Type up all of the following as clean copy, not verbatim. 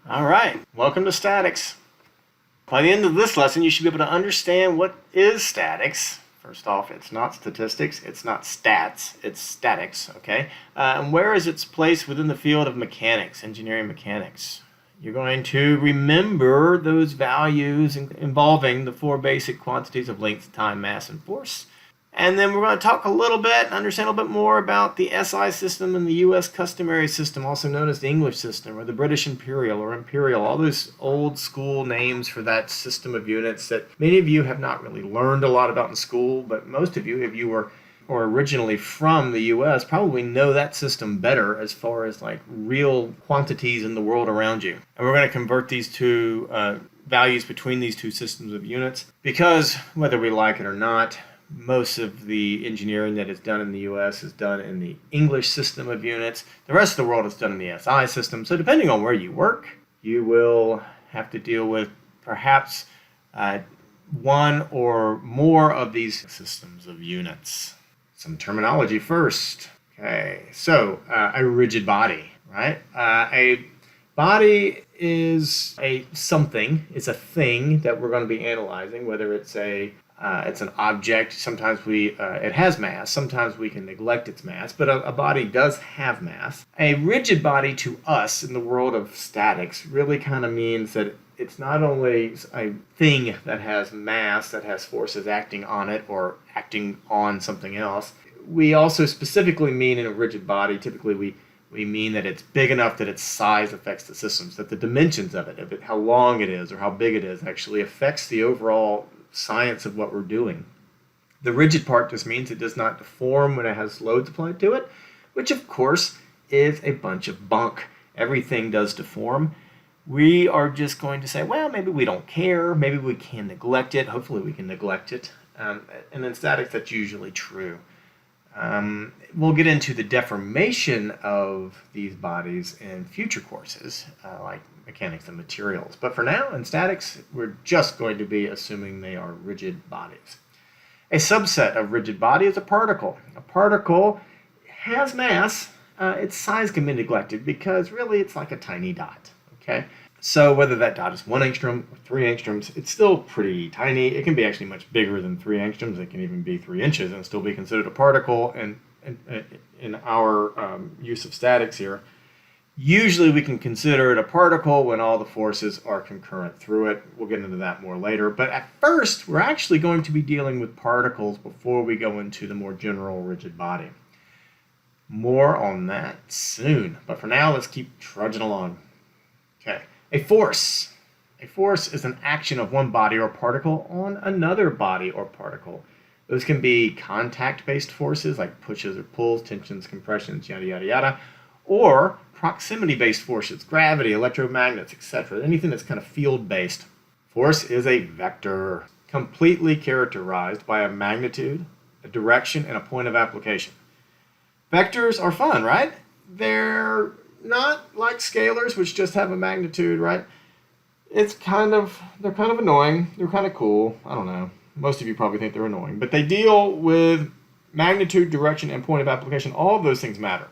All right, welcome to statics. By the end of this lesson, you should be able to understand what is statics. First off, it's not statistics, it's not stats, it's statics, okay? And where is its place within the field of mechanics, engineering mechanics? You're going to remember those values involving the four basic quantities of length, time, mass, and force. And then we're going to talk a little bit and understand a little bit more about the SI system and the US customary system, also known as the English system or the British imperial or imperial, all those old school names for that system of units that many of you have not really learned a lot about in school, but most of you, if you were or originally from the US, probably know that system better as far as like real quantities in the world around you. And we're going to convert these two values between these two systems of units because whether we like it or not, most of the engineering that is done in the US is done in the English system of units. The rest of the world is done in the SI system. So depending on where you work, you will have to deal with perhaps one or more of these systems of units. Some terminology first. Okay, so a rigid body, right? A body is a something, it's a thing that we're going to be analyzing, whether it's an object. Sometimes it has mass. Sometimes we can neglect its mass, but a body does have mass. A rigid body to us in the world of statics really kind of means that it's not only a thing that has mass, that has forces acting on it or acting on something else. We also specifically mean in a rigid body, typically we mean that it's big enough that its size affects the systems, that the dimensions of it, how long it is or how big it is, actually affects the overall science of what we're doing. The rigid part just means it does not deform when it has loads applied to it, which of course is a bunch of bunk. Everything does deform. We are just going to say, well, maybe we don't care, maybe we can neglect it, hopefully we can neglect it. And in statics, that's usually true. We'll get into the deformation of these bodies in future courses, like mechanics and materials. But for now, in statics, we're just going to be assuming they are rigid bodies. A subset of rigid body is a particle. A particle has mass. Its size can be neglected because really it's like a tiny dot. Okay, so whether that dot is 1 angstrom or 3 angstroms, it's still pretty tiny. It can be actually much bigger than 3 angstroms. It can even be 3 inches and still be considered a particle. And in our use of statics here, usually we can consider it a particle when all the forces are concurrent through it. We'll get into that more later. But at first, we're actually going to be dealing with particles before we go into the more general rigid body. More on that soon. But for now, let's keep trudging along. Okay, a force. A force is an action of one body or particle on another body or particle. Those can be contact-based forces like pushes or pulls, tensions, compressions, yada, yada, yada, or proximity-based forces, gravity, electromagnets, etc. Anything that's kind of field-based. Force is a vector, completely characterized by a magnitude, a direction, and a point of application. Vectors are fun, right? They're not like scalars, which just have a magnitude, right? They're kind of annoying. They're kind of cool. I don't know. Most of you probably think they're annoying, but they deal with magnitude, direction, and point of application. All of those things matter.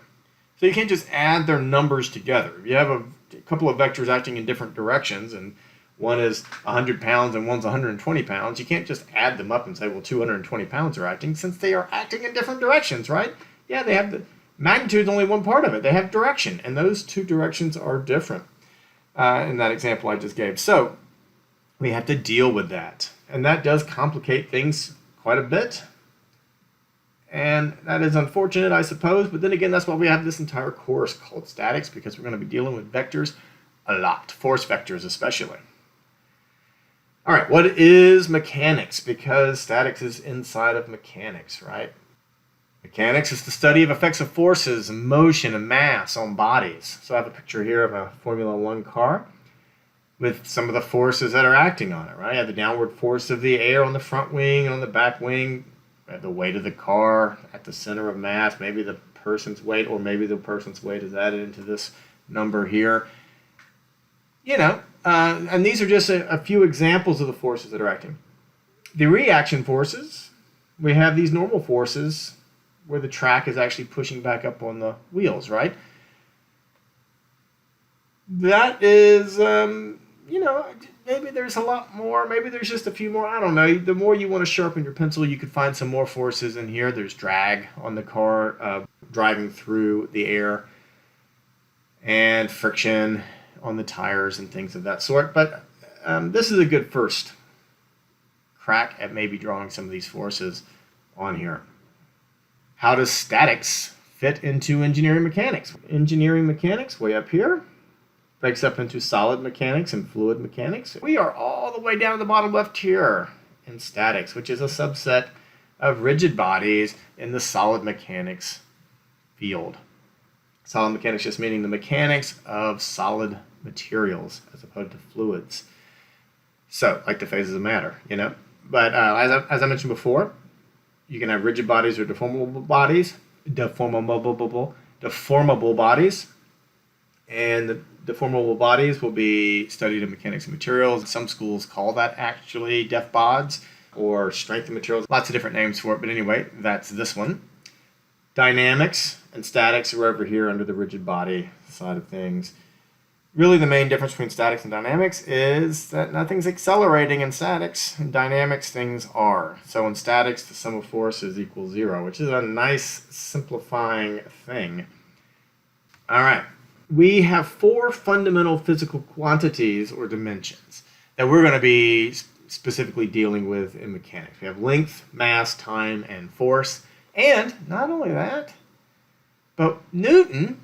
So you can't just add their numbers together. If you have a couple of vectors acting in different directions, and one is 100 pounds and one's 120 pounds, you can't just add them up and say, well, 220 pounds are acting, since they are acting in different directions, right? Yeah, they have the magnitude is only one part of it. They have direction, and those two directions are different in that example I just gave. So we have to deal with that, and that does complicate things quite a bit. And that is unfortunate, I suppose, but then again, that's why we have this entire course called statics, because we're going to be dealing with vectors a lot, force vectors especially. All right, what is mechanics? Because statics is inside of mechanics, right? Mechanics is the study of effects of forces, motion, and mass on bodies. So I have a picture here of a Formula One car with some of the forces that are acting on it, right? I have the downward force of the air on the front wing and on the back wing. I have the weight of the car at the center of mass, maybe the person's weight, or maybe the person's weight is added into this number here. And these are just a few examples of the forces that are acting. The reaction forces, we have these normal forces where the track is actually pushing back up on the wheels, right? that is, maybe there's a lot more. Maybe there's just a few more. I don't know. The more you want to sharpen your pencil, you could find some more forces in here. There's drag on the car driving through the air, and friction on the tires and things of that sort. But this is a good first crack at maybe drawing some of these forces on here. How does statics fit into engineering mechanics? Engineering mechanics, way up here, breaks up into solid mechanics and fluid mechanics. We are all the way down to the bottom left here in statics, which is a subset of rigid bodies in the solid mechanics field. Solid mechanics just meaning the mechanics of solid materials as opposed to fluids. So, like the phases of matter, But as I mentioned before, you can have rigid bodies or deformable bodies. Deformable bodies. And the deformable bodies will be studied in mechanics and materials. Some schools call that actually def bods or strength of materials. Lots of different names for it, but anyway, that's this one. Dynamics and statics are over here under the rigid body side of things. Really, the main difference between statics and dynamics is that nothing's accelerating in statics. In dynamics, things are. So in statics, the sum of forces equals 0, which is a nice simplifying thing. All right. We have 4 fundamental physical quantities or dimensions that we're going to be specifically dealing with in mechanics. We have length, mass, time, and force. And not only that, but Newton,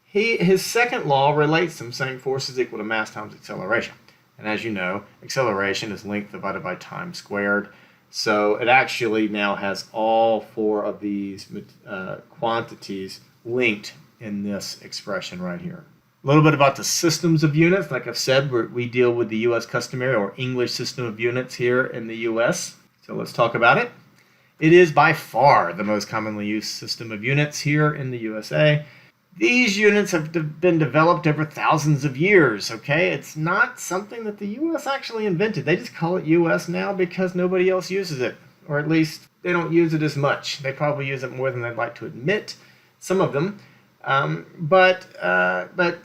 his second law relates them, saying force is equal to mass times acceleration. And as you know, acceleration is length divided by time squared. So it actually now has all 4 of these quantities linked in this expression right here. A little bit about the systems of units. Like I've said, we deal with the U.S. customary or English system of units here in the U.S. So let's talk about it. It is by far the most commonly used system of units here in the USA. These units have been developed over thousands of years, okay? It's not something that the U.S. actually invented. They just call it U.S. now because nobody else uses it, or at least they don't use it as much. They probably use it more than they'd like to admit, some of them. But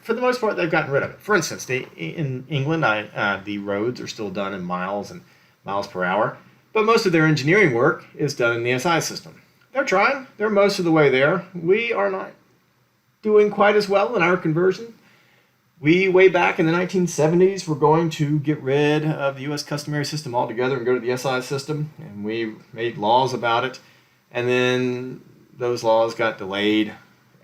for the most part, they've gotten rid of it. For instance, in England, the roads are still done in miles and miles per hour, but most of their engineering work is done in the SI system. They're trying. They're most of the way there. We are not doing quite as well in our conversion. We, way back in the 1970s, were going to get rid of the U.S. customary system altogether and go to the SI system, and we made laws about it. And then those laws got delayed,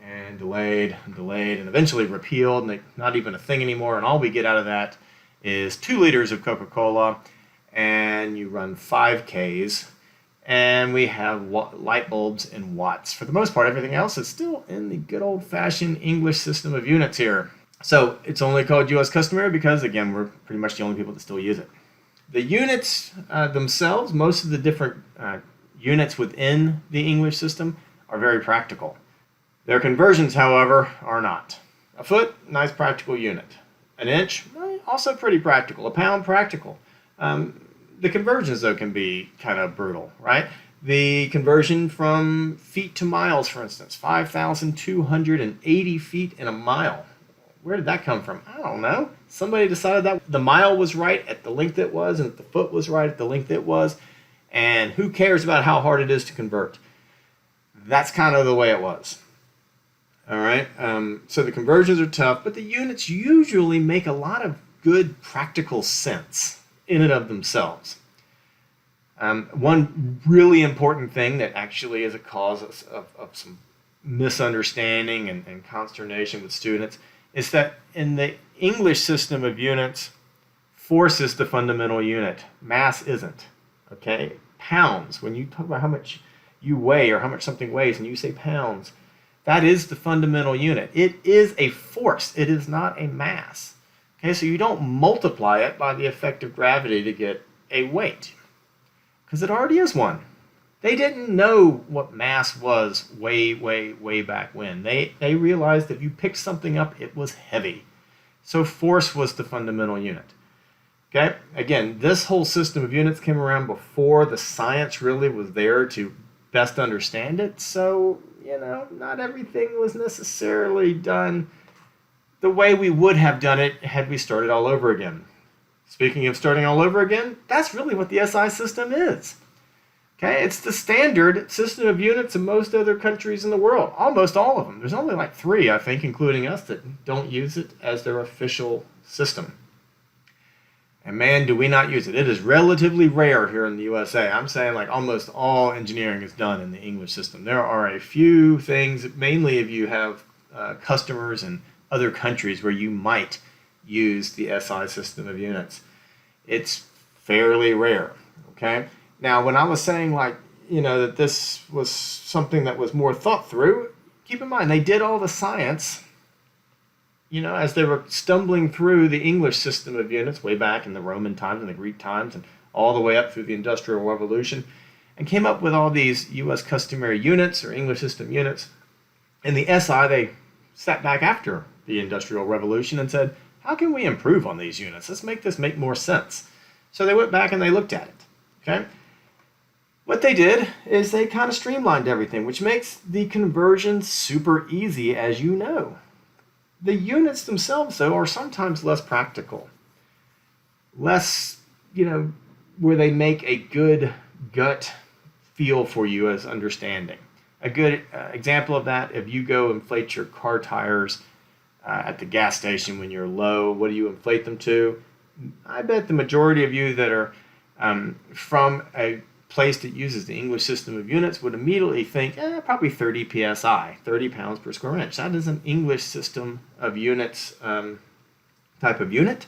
and eventually repealed, and they're not even a thing anymore. And all we get out of that is 2 liters of Coca-Cola, and you run 5Ks, and we have light bulbs in watts. For the most part, everything else is still in the good old-fashioned English system of units here. So it's only called U.S. customary because, again, we're pretty much the only people that still use it. The units themselves, most of the different units within the English system are very practical. Their conversions, however, are not. A foot, nice practical unit. An inch, also pretty practical. A pound, practical. The conversions, though, can be kind of brutal, right? The conversion from feet to miles, for instance, 5,280 feet in a mile. Where did that come from? I don't know. Somebody decided that the mile was right at the length it was, and the foot was right at the length it was, and who cares about how hard it is to convert? That's kind of the way it was. All right, so the conversions are tough, but the units usually make a lot of good practical sense in and of themselves. One really important thing that actually is a cause of some misunderstanding and consternation with students is that in the English system of units, force is the fundamental unit. Mass isn't, okay? Pounds, when you talk about how much you weigh or how much something weighs and you say pounds, that is the fundamental unit. It is a force. It is not a mass. Okay, so you don't multiply it by the effect of gravity to get a weight, because it already is one. They didn't know what mass was way back when. They realized that if you picked something up, it was heavy. So force was the fundamental unit. Okay, again, this whole system of units came around before the science really was there to best understand it. So, not everything was necessarily done the way we would have done it had we started all over again. Speaking of starting all over again, that's really what the SI system is. Okay, it's the standard system of units in most other countries in the world, almost all of them. There's only like 3, I think, including us, that don't use it as their official system. And man, do we not use it. It is relatively rare here in the USA. I'm saying like almost all engineering is done in the English system. There are a few things, mainly if you have customers in other countries where you might use the SI system of units. It's fairly rare, okay? Now, when I was saying that this was something that was more thought through, keep in mind, they did all the science, as they were stumbling through the English system of units way back in the Roman times and the Greek times and all the way up through the Industrial Revolution, and came up with all these U.S. customary units or English system units. In the SI, they sat back after the Industrial Revolution and said, how can we improve on these units? Let's make this make more sense. So they went back and they looked at it, okay? What they did is they kind of streamlined everything, which makes the conversion super easy, as you know. The units themselves, though, are sometimes less practical. Less, where they make a good gut feel for you as understanding. A good example of that, if you go inflate your car tires at the gas station when you're low, what do you inflate them to? I bet the majority of you that are from a place that uses the English system of units would immediately think, probably 30 psi, 30 pounds per square inch. That is an English system of units type of unit.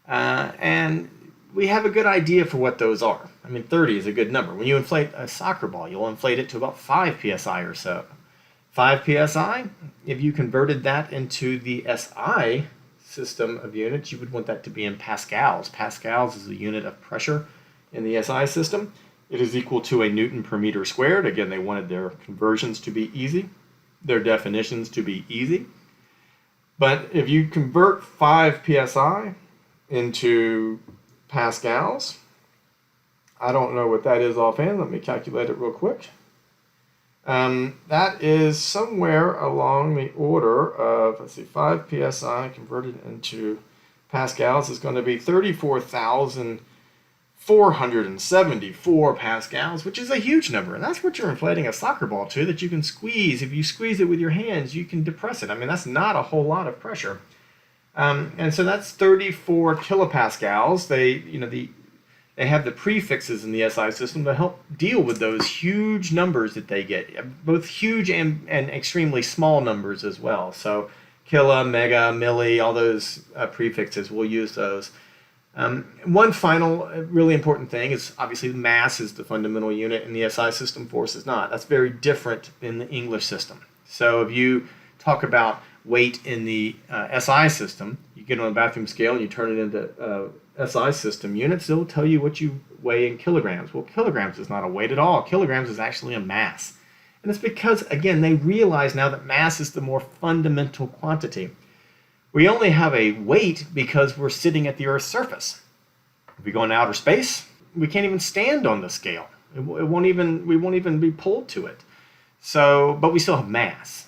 And we have a good idea for what those are. 30 is a good number. When you inflate a soccer ball, you'll inflate it to about 5 psi or so. 5 psi, if you converted that into the SI system of units, you would want that to be in pascals. Pascals is the unit of pressure in the SI system. It is equal to a Newton per meter squared. Again, they wanted their conversions to be easy, their definitions to be easy. But if you convert 5 psi into pascals, I don't know what that is offhand. Let me calculate it real quick. That is somewhere along the order of, 5 psi converted into pascals is going to be 34,474 pascals, which is a huge number. And that's what you're inflating a soccer ball to, that you can squeeze. If you squeeze it with your hands, you can depress it. That's not a whole lot of pressure. And so that's 34 kilopascals. They have the prefixes in the SI system to help deal with those huge numbers that they get, both huge and extremely small numbers as well. So kilo, mega, milli, all those prefixes, we'll use those. One final really important thing is obviously mass is the fundamental unit in the SI system, force is not. That's very different in the English system. So if you talk about weight in the SI system, you get on a bathroom scale and you turn it into SI system units, it'll tell you what you weigh in kilograms. Well, kilograms is not a weight at all. Kilograms is actually a mass. And it's because, again, they realize now that mass is the more fundamental quantity. We only have a weight because we're sitting at the Earth's surface. If we go into outer space, we can't even stand on the scale. We won't even be pulled to it. So, but we still have mass.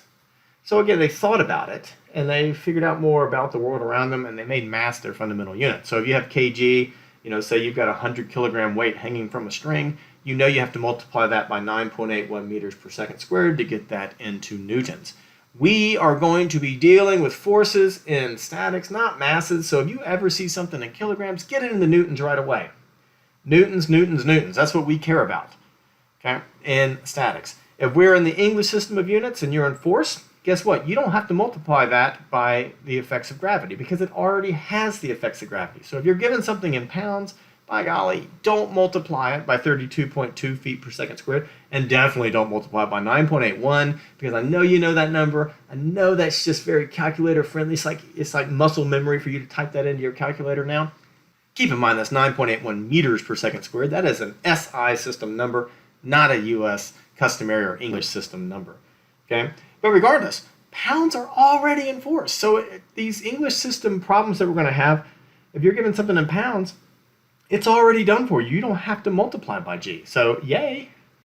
So again, they thought about it, and they figured out more about the world around them, and they made mass their fundamental unit. So if you have kg, say you've got a 100 kilogram weight hanging from a string, you have to multiply that by 9.81 meters per second squared to get that into newtons. We are going to be dealing with forces in statics, not masses. So if you ever see something in kilograms, get it into newtons right away. Newtons, newtons, newtons. That's what we care about, okay, in statics. If we're in the English system of units and you're in force, guess what? You don't have to multiply that by the effects of gravity because it already has the effects of gravity. So if you're given something in pounds, by golly, don't multiply it by 32.2 feet per second squared, and definitely don't multiply it by 9.81 because I know you know that number. I know that's just very calculator friendly. It's like muscle memory for you to type that into your calculator now. Keep in mind that's 9.81 meters per second squared. That is an SI system number, not a US customary or English system number. Okay? But regardless, pounds are already in force. So these English system problems that we're going to have, if you're given something in pounds, it's already done for you. You don't have to multiply by G. So yay.